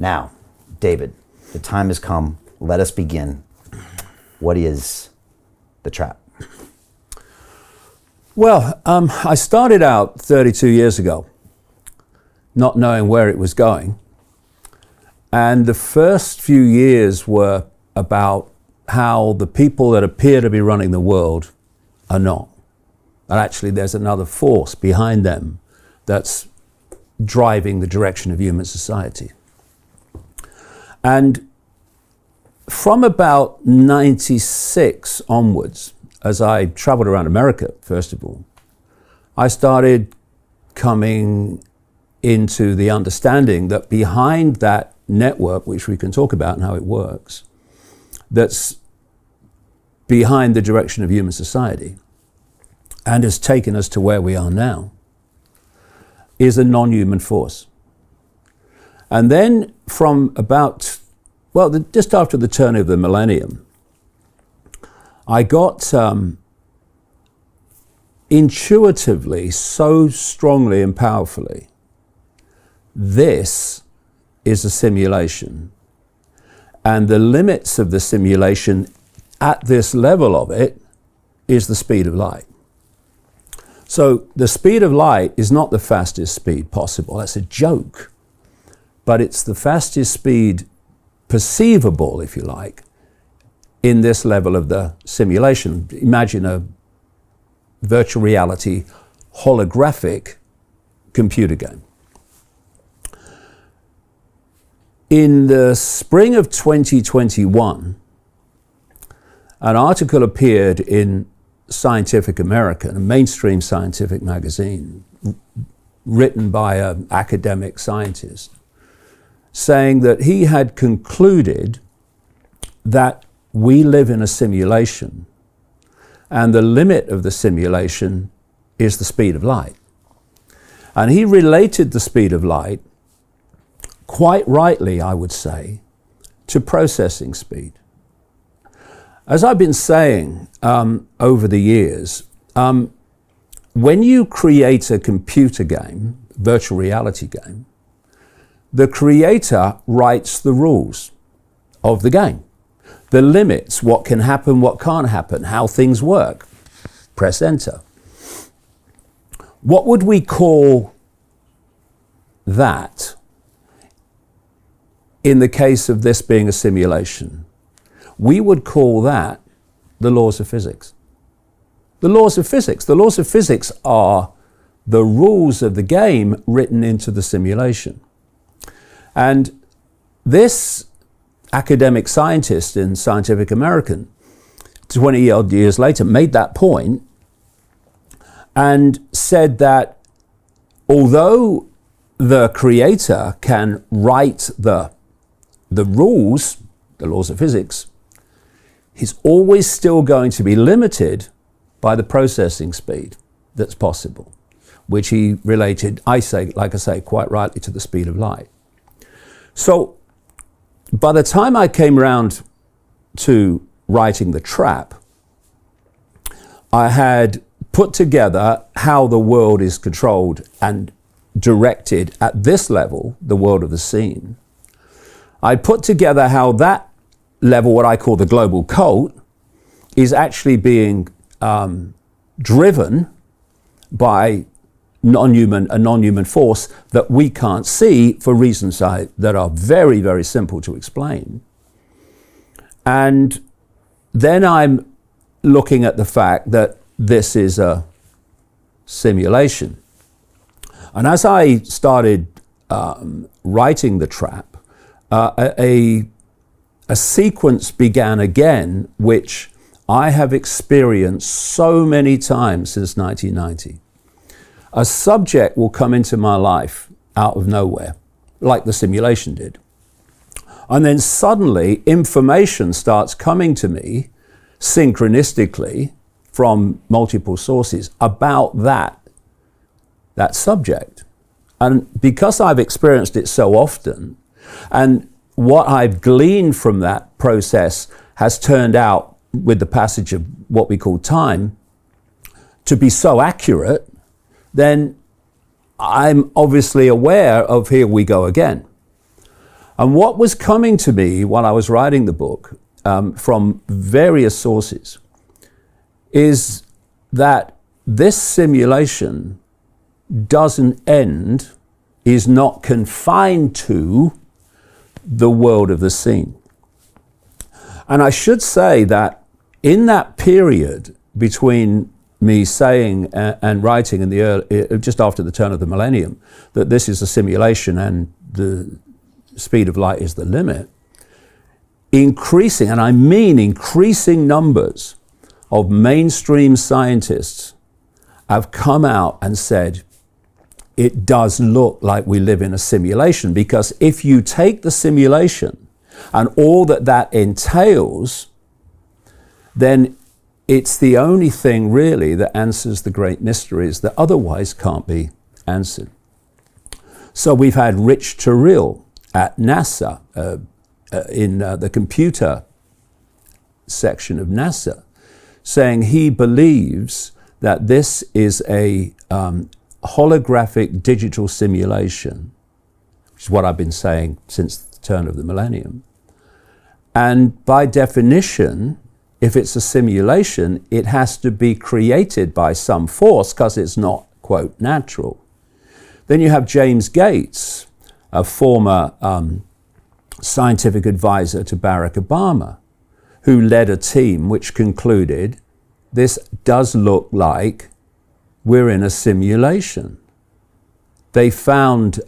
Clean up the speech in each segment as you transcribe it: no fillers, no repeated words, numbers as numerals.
Now, David, the time has come. Let us begin. What is the trap? Well, I started out 32 years ago, not knowing where it was going. And the first few years were about how the people that appear to be running the world are not. And actually there's another force behind them that's driving the direction of human society. And from about 96 onwards, as I traveled around America, first of all, I started coming into the understanding that behind that network, which we can talk about and how it works, that's behind the direction of human society and has taken us to where we are now, is a non-human force. And then from about, just after the turn of the millennium, I got intuitively, so strongly and powerfully, this is a simulation. And the limits of the simulation at this level of it is the speed of light. So the speed of light is not the fastest speed possible. That's a joke. But it's the fastest speed perceivable, if you like, in this level of the simulation. Imagine a virtual reality holographic computer game. In the spring of 2021, an article appeared in Scientific American, a mainstream scientific magazine, written by an academic scientist, saying that he had concluded that we live in a simulation, and the limit of the simulation is the speed of light. And he related the speed of light, quite rightly, I would say, to processing speed. As I've been saying over the years, when you create a computer game, virtual reality game, the creator writes the rules of the game. The limits, what can happen, what can't happen, how things work. Press enter. What would we call that in the case of this being a simulation? We would call that the laws of physics. The laws of physics. The laws of physics are the rules of the game written into the simulation. And this academic scientist in Scientific American, 20 odd years later, made that point and said that although the creator can write the rules, the laws of physics, he's always still going to be limited by the processing speed that's possible, which he related, like I say, quite rightly to the speed of light. So by the time I came around to writing The Trap, I had put together how the world is controlled and directed at this level, the world of the scene. I put together how that level, what I call the global cult, is actually being driven by a non-human force that we can't see for reasons that are very, very simple to explain. And then I'm looking at the fact that this is a simulation. And as I started writing The Trap, a sequence began again, which I have experienced so many times since 1990. A subject will come into my life out of nowhere, like the simulation did. And then suddenly information starts coming to me synchronistically from multiple sources about that subject. And because I've experienced it so often, and what I've gleaned from that process has turned out, with the passage of what we call time, to be so accurate, then I'm obviously aware of here we go again. And what was coming to me while I was writing the book from various sources is that this simulation doesn't end, is not confined to the world of the seen. And I should say that in that period between me saying and writing in the early, just after the turn of the millennium, that this is a simulation and the speed of light is the limit, increasing, and I mean increasing numbers of mainstream scientists have come out and said, it does look like we live in a simulation, because if you take the simulation and all that that entails, then it's the only thing really that answers the great mysteries that otherwise can't be answered. So we've had Rich Turrell at NASA in the computer section of NASA saying he believes that this is a holographic digital simulation, which is what I've been saying since the turn of the millennium. And by definition, if it's a simulation, it has to be created by some force because it's not, quote, natural. Then you have James Gates, a former scientific advisor to Barack Obama, who led a team which concluded this does look like we're in a simulation. They found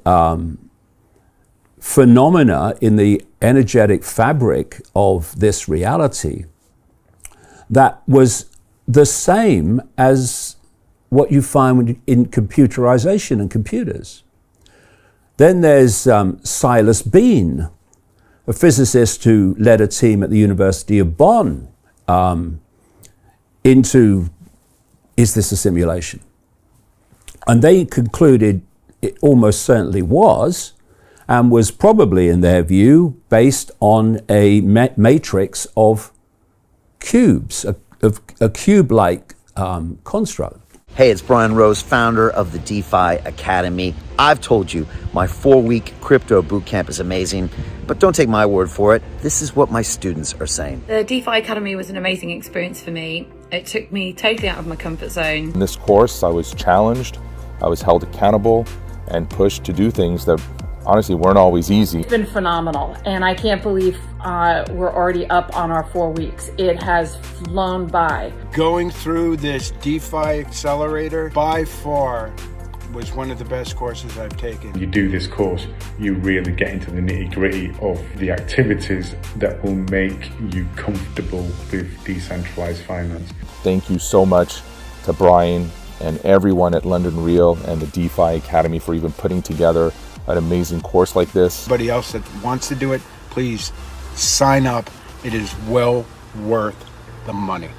phenomena in the energetic fabric of this reality that was the same as what you find in computerization and computers. Then there's Silas Bean, a physicist who led a team at the University of Bonn into, is this a simulation? And they concluded it almost certainly was, and was probably, in their view, based on a matrix of cubes, a cube-like construct. Hey, it's Brian Rose, founder of the DeFi Academy. I've told you my 4-week crypto bootcamp is amazing, but don't take my word for it. This is what my students are saying. The DeFi Academy was an amazing experience for me. It took me totally out of my comfort zone. In this course, I was challenged, I was held accountable, and pushed to do things that honestly weren't always easy. It's been phenomenal, and I can't believe we're already up on our 4 weeks. It has flown by. Going through this DeFi accelerator by far was one of the best courses I've taken. You do this course, you really get into the nitty-gritty of the activities that will make you comfortable with decentralized finance. Thank you so much to Brian and everyone at London Real and the DeFi Academy for even putting together an amazing course like this. Anybody else that wants to do it, please sign up. It is well worth the money.